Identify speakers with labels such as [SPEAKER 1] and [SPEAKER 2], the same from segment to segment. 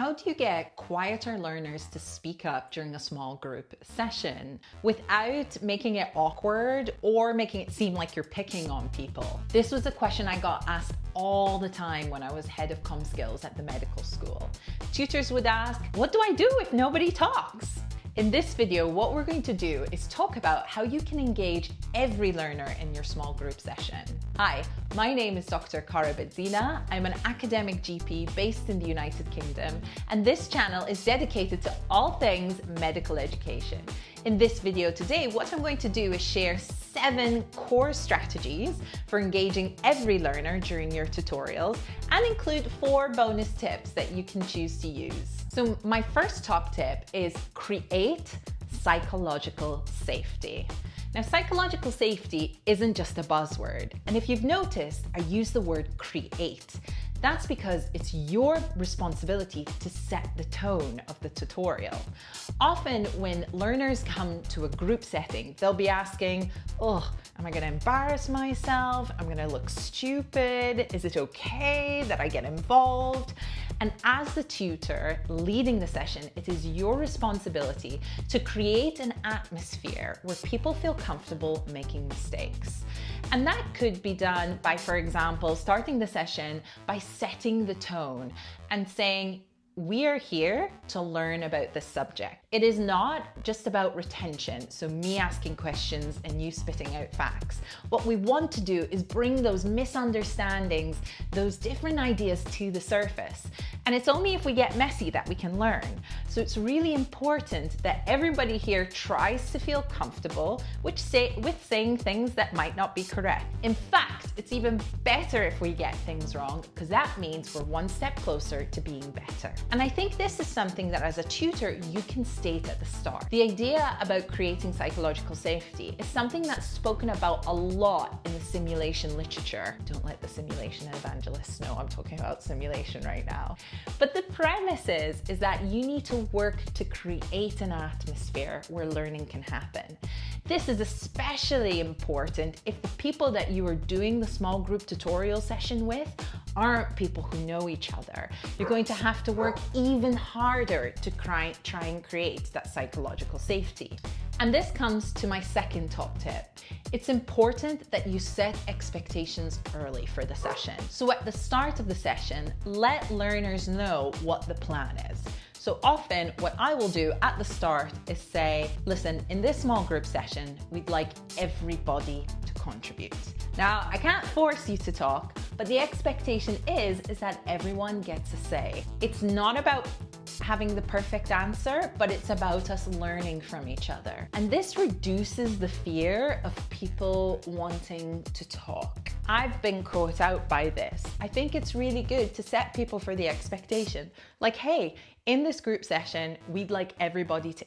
[SPEAKER 1] How do you get quieter learners to speak up during a small group session without making it awkward or making it seem like you're picking on people? This was a question I got asked all the time when I was head of comm skills at the medical school. Tutors would ask, what do I do if nobody talks? In this video, what we're going to do is talk about how you can engage every learner in your small group session. Hi, my name is Dr. Cara Bedzina. I'm an academic GP based in the United Kingdom, and this channel is dedicated to all things medical education. In this video today, what I'm going to do is share 7 core strategies for engaging every learner during your tutorials and include 4 bonus tips that you can choose to use. So my first top tip is create psychological safety. Now, psychological safety isn't just a buzzword. And if you've noticed, I use the word create. That's because it's your responsibility to set the tone of the tutorial. Often when learners come to a group setting, they'll be asking, oh, am I gonna embarrass myself? I'm gonna look stupid. Is it okay that I get involved? And as the tutor leading the session, it is your responsibility to create an atmosphere where people feel comfortable making mistakes. And that could be done by, for example, starting the session by setting the tone and saying, we are here to learn about this subject. It is not just about retention, so me asking questions and you spitting out facts. What we want to do is bring those misunderstandings, those different ideas to the surface. And it's only if we get messy that we can learn. So it's really important that everybody here tries to feel comfortable with saying things that might not be correct. In fact, it's even better if we get things wrong, because that means we're one step closer to being better. And I think this is something that as a tutor, you can state at the start. The idea about creating psychological safety is something that's spoken about a lot in the simulation literature. Don't let the simulation evangelists know I'm talking about simulation right now. But the premise is that you need to work to create an atmosphere where learning can happen. This is especially important if the people that you are doing the small group tutorial session with aren't people who know each other. You're going to have to work even harder to try and create that psychological safety. And this comes to my second top tip. It's important that you set expectations early for the session. So at the start of the session, let learners know what the plan is. So often what I will do at the start is say, listen, in this small group session, we'd like everybody to contribute. Now, I can't force you to talk, but the expectation is that everyone gets a say. It's not about having the perfect answer, but it's about us learning from each other. And this reduces the fear of people wanting to talk. I've been caught out by this. I think it's really good to set people for the expectation. Like, hey, in this group session, we'd like everybody to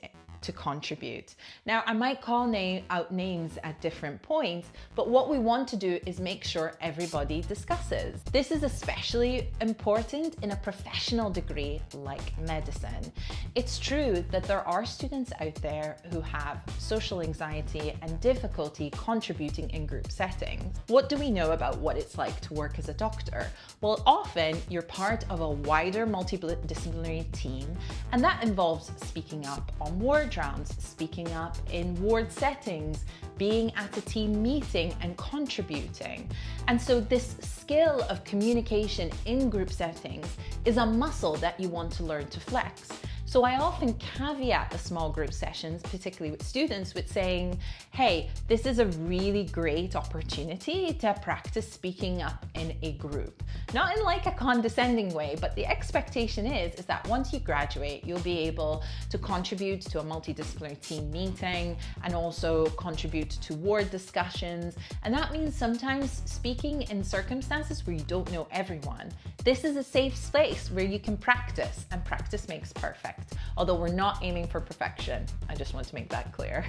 [SPEAKER 1] contribute. Now, I might call out names at different points, but what we want to do is make sure everybody discusses. This is especially important in a professional degree like medicine. It's true that there are students out there who have social anxiety and difficulty contributing in group settings. What do we know about what it's like to work as a doctor? Well, often you're part of a wider multidisciplinary team, and that involves speaking up on ward rounds, speaking up in ward settings, being at a team meeting and contributing. And so this skill of communication in group settings is a muscle that you want to learn to flex. So I often caveat the small group sessions, particularly with students, with saying, hey, this is a really great opportunity to practice speaking up in a group. Not in like a condescending way, but the expectation is that once you graduate, you'll be able to contribute to a multidisciplinary team meeting and also contribute to ward discussions. And that means sometimes speaking in circumstances where you don't know everyone. This is a safe space where you can practice, and practice makes perfect. Although we're not aiming for perfection. I just want to make that clear.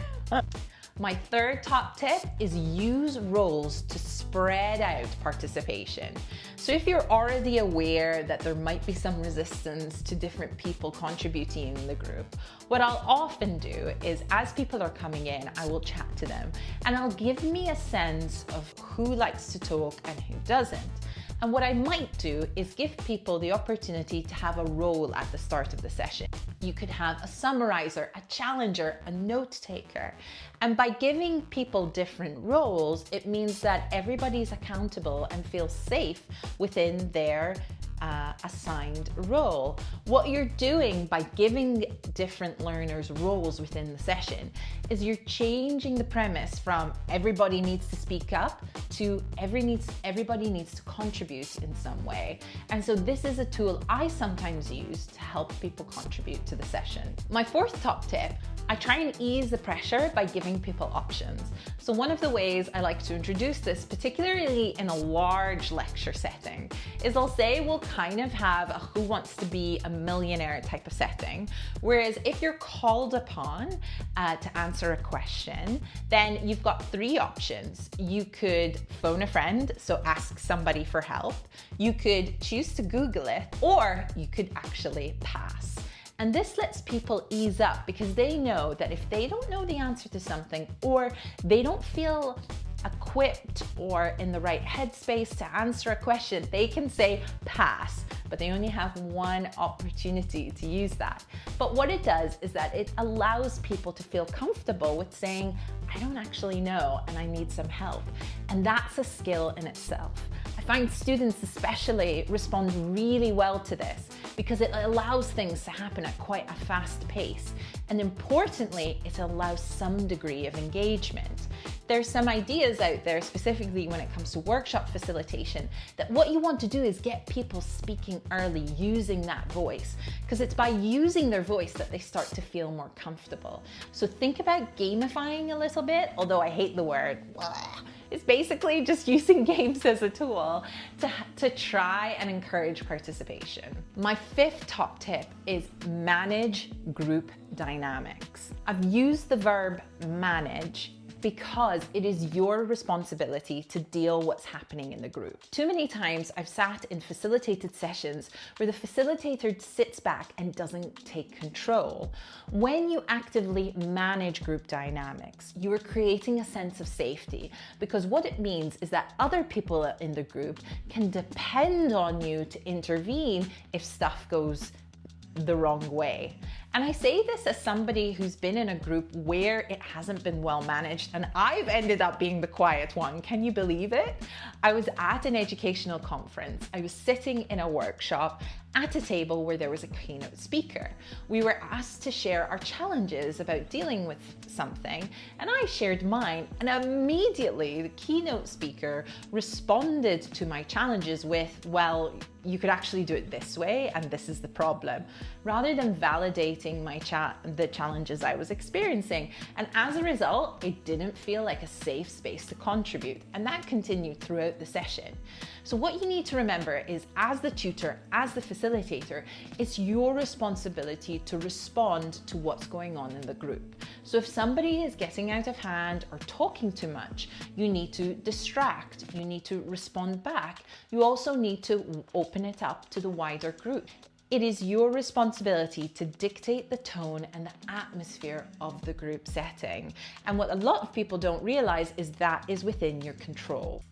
[SPEAKER 1] My third top tip is use roles to spread out participation. So if you're already aware that there might be some resistance to different people contributing in the group, what I'll often do is as people are coming in, I will chat to them and I'll give me a sense of who likes to talk and who doesn't. And what I might do is give people the opportunity to have a role at the start of the session. You could have a summarizer, a challenger, a note taker. And by giving people different roles, it means that everybody's accountable and feels safe within their assigned role. What you're doing by giving different learners roles within the session is you're changing the premise from everybody needs to speak up to everybody needs to contribute in some way. And so this is a tool I sometimes use to help people contribute to the session. My fourth top tip, I try and ease the pressure by giving people options. So one of the ways I like to introduce this, particularly in a large lecture setting, is I'll say we'll kind of have a Who Wants to Be a Millionaire type of setting. Whereas if you're called upon to answer a question, then you've got three options. You could phone a friend, so ask somebody for help. You could choose to Google it, or you could actually pass. And this lets people ease up because they know that if they don't know the answer to something, or they don't feel equipped or in the right headspace to answer a question, they can say pass, but they only have one opportunity to use that. But what it does is that it allows people to feel comfortable with saying, I don't actually know and I need some help. And that's a skill in itself. I find students especially respond really well to this because it allows things to happen at quite a fast pace. And importantly, it allows some degree of engagement. There's some ideas out there, specifically when it comes to workshop facilitation, that what you want to do is get people speaking early, using that voice, because it's by using their voice that they start to feel more comfortable. So think about gamifying a little bit, although I hate the word. It's basically just using games as a tool to try and encourage participation. My fifth top tip is manage group dynamics. I've used the verb manage because it is your responsibility to deal what's happening in the group. Too many times I've sat in facilitated sessions where the facilitator sits back and doesn't take control. When you actively manage group dynamics, you are creating a sense of safety, because what it means is that other people in the group can depend on you to intervene if stuff goes the wrong way. And I say this as somebody who's been in a group where it hasn't been well managed, and I've ended up being the quiet one. Can you believe it? I was at an educational conference. I was sitting in a workshop at a table where there was a keynote speaker. We were asked to share our challenges about dealing with something, and I shared mine, and immediately the keynote speaker responded to my challenges with, well, you could actually do it this way, and this is the problem, rather than validating the challenges I was experiencing. And as a result, it didn't feel like a safe space to contribute, and that continued throughout the session. So what you need to remember is, as the tutor, as the facilitator, it's your responsibility to respond to what's going on in the group. So if somebody is getting out of hand or talking too much, you need to distract, you need to respond back. You also need to open it up to the wider group. It is your responsibility to dictate the tone and the atmosphere of the group setting. And what a lot of people don't realize is that is within your control.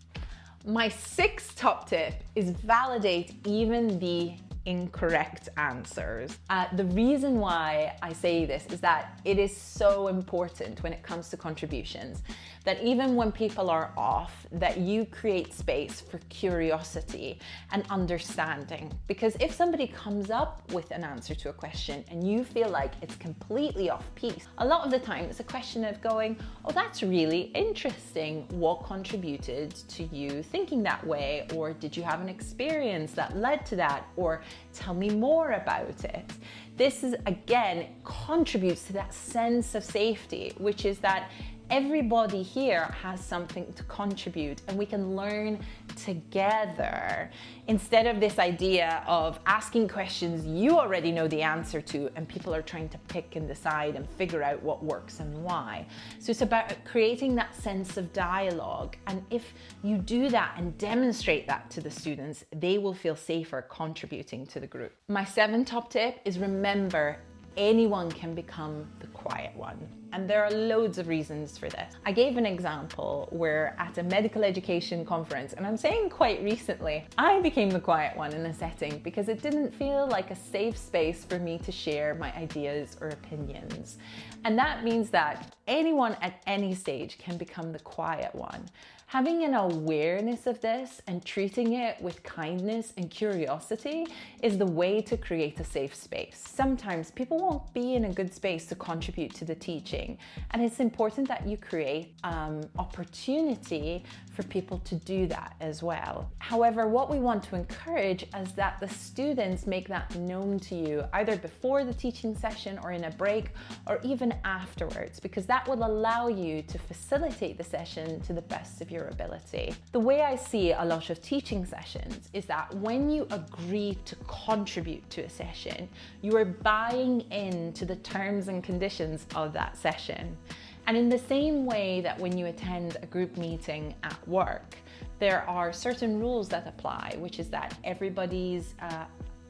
[SPEAKER 1] My sixth top tip is validate even the incorrect answers. The reason why I say this is that it is so important when it comes to contributions that even when people are off, that you create space for curiosity and understanding. Because if somebody comes up with an answer to a question and you feel like it's completely off piece, a lot of the time it's a question of going, oh, that's really interesting. What contributed to you thinking that way? Or did you have an experience that led to that? Or tell me more about it. This is, again, contributes to that sense of safety, which is that everybody here has something to contribute and we can learn together, instead of this idea of asking questions you already know the answer to and people are trying to pick and decide and figure out what works and why. So it's about creating that sense of dialogue, and if you do that and demonstrate that to the students, they will feel safer contributing to the group. My seventh top tip is remember, anyone can become the quiet one. And there are loads of reasons for this. I gave an example where at a medical education conference, and I'm saying quite recently, I became the quiet one in a setting because it didn't feel like a safe space for me to share my ideas or opinions. And that means that anyone at any stage can become the quiet one. Having an awareness of this and treating it with kindness and curiosity is the way to create a safe space. Sometimes people won't be in a good space to contribute to the teaching, and it's important that you create opportunity for people to do that as well. However, what we want to encourage is that the students make that known to you either before the teaching session or in a break or even afterwards, because that will allow you to facilitate the session to the best of your ability. The way I see a lot of teaching sessions is that when you agree to contribute to a session, you are buying into the terms and conditions of that session. And in the same way that when you attend a group meeting at work, there are certain rules that apply, which is that everybody's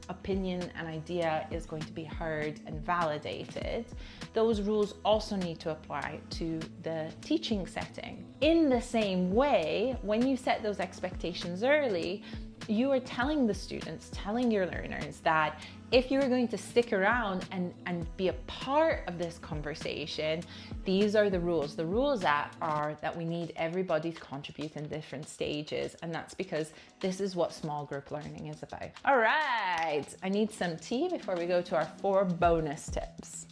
[SPEAKER 1] opinion and idea is going to be heard and validated. Those rules also need to apply to the teaching setting. In the same way, when you set those expectations early, you are telling the students, telling your learners that if you're going to stick around and be a part of this conversation, these are the rules. The rules are that we need everybody to contribute in different stages, and that's because this is what small group learning is about. All right, I need some tea before we go to our 4 bonus tips.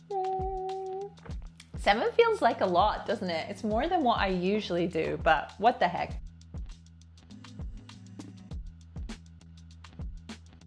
[SPEAKER 1] 7 feels like a lot, doesn't it? It's more than what I usually do, but what the heck?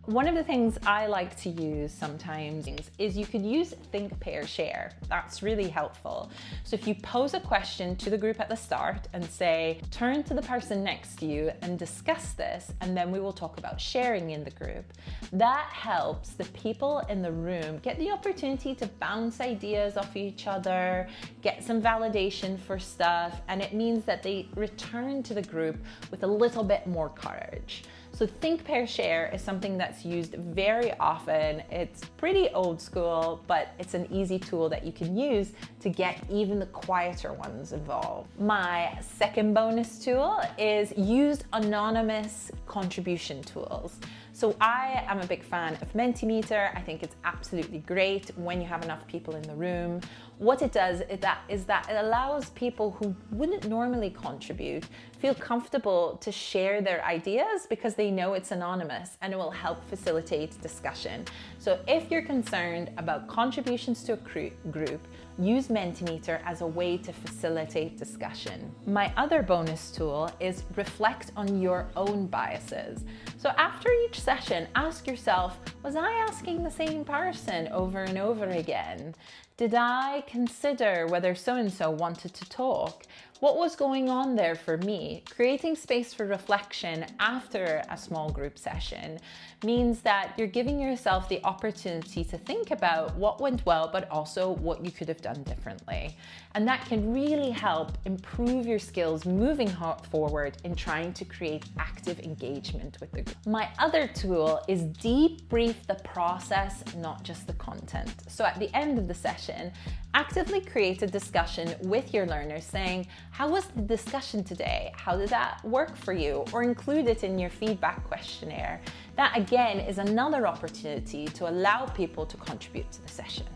[SPEAKER 1] One of the things I like to use sometimes is you could use think, pair, share. That's really helpful. So if you pose a question to the group at the start and say, turn to the person next to you and discuss this, and then we will talk about sharing in the group, that helps the people in the room get the opportunity to bounce ideas off each other, get some validation for stuff, and it means that they return to the group with a little bit more courage. So think, pair, share is something that's used very often. It's pretty old school, but it's an easy tool that you can use to get even the quieter ones involved. My second bonus tool is use anonymous contribution tools. So I am a big fan of Mentimeter. I think it's absolutely great when you have enough people in the room. What it does is that it allows people who wouldn't normally contribute feel comfortable to share their ideas because they know it's anonymous, and it will help facilitate discussion. So if you're concerned about contributions to a group, use Mentimeter as a way to facilitate discussion. My other bonus tool is reflect on your own biases. So after each session, ask yourself, was I asking the same person over and over again? Did I consider whether so-and-so wanted to talk? What was going on there for me? Creating space for reflection after a small group session means that you're giving yourself the opportunity to think about what went well, but also what you could have done differently. And that can really help improve your skills moving forward in trying to create active engagement with the group. My other tool is debrief the process, not just the content. So at the end of the session, actively create a discussion with your learners saying, how was the discussion today? How did that work for you? Or include it in your feedback questionnaire. That again is another opportunity to allow people to contribute to the session.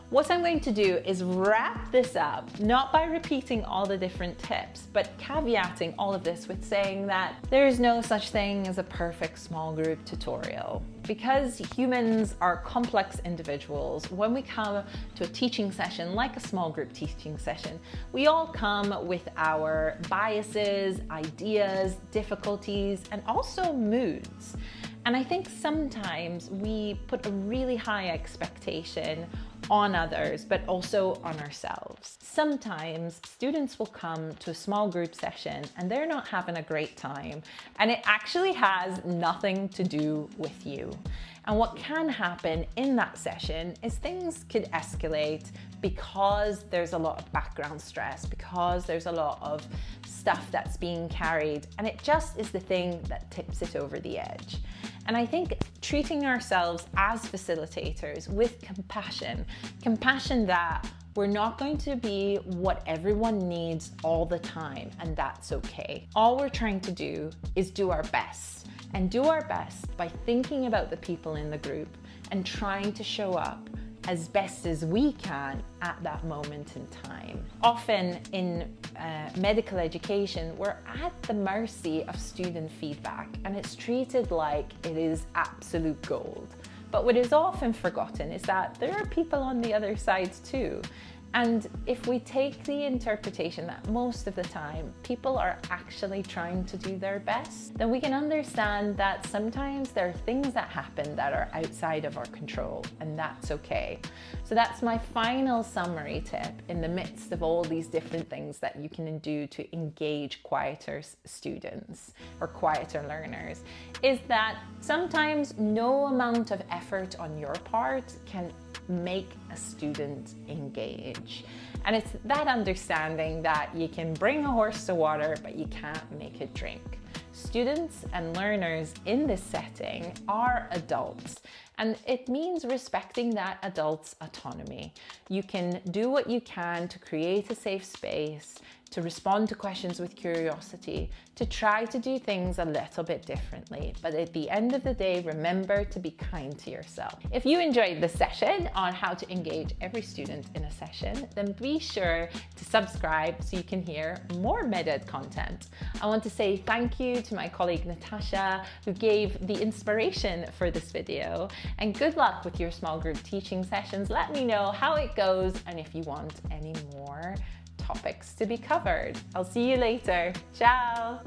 [SPEAKER 1] What I'm going to do is wrap this up, not by repeating all the different tips, but caveating all of this with saying that there is no such thing as a perfect small group tutorial. Because humans are complex individuals, when we come to a teaching session, like a small group teaching session, we all come with our biases, ideas, difficulties, and also moods. And I think sometimes we put a really high expectation on others, but also on ourselves. Sometimes students will come to a small group session and they're not having a great time, and it actually has nothing to do with you. And what can happen in that session is things could escalate because there's a lot of background stress, because there's a lot of stuff that's being carried, and it just is the thing that tips it over the edge. And I think treating ourselves as facilitators with compassion that We're not going to be what everyone needs all the time, and that's okay. All we're trying to do is do our best, and do our best by thinking about the people in the group and trying to show up as best as we can at that moment in time. Often in medical education, we're at the mercy of student feedback, and it's treated like it is absolute gold. But what is often forgotten is that there are people on the other side too. And if we take the interpretation that most of the time people are actually trying to do their best, then we can understand that sometimes there are things that happen that are outside of our control, and that's okay. So that's my final summary tip in the midst of all these different things that you can do to engage quieter students or quieter learners, is that sometimes no amount of effort on your part can make a student engage. And it's that understanding that you can bring a horse to water, but you can't make it drink. Students and learners in this setting are adults, and it means respecting that adult's autonomy. You can do what you can to create a safe space, to respond to questions with curiosity, to try to do things a little bit differently. But at the end of the day, remember to be kind to yourself. If you enjoyed this session on how to engage every student in a session, then be sure to subscribe so you can hear more MedEd content. I want to say thank you to my colleague Natasha, who gave the inspiration for this video, and good luck with your small group teaching sessions. Let me know how it goes and if you want any more topics to be covered. I'll see you later. Ciao.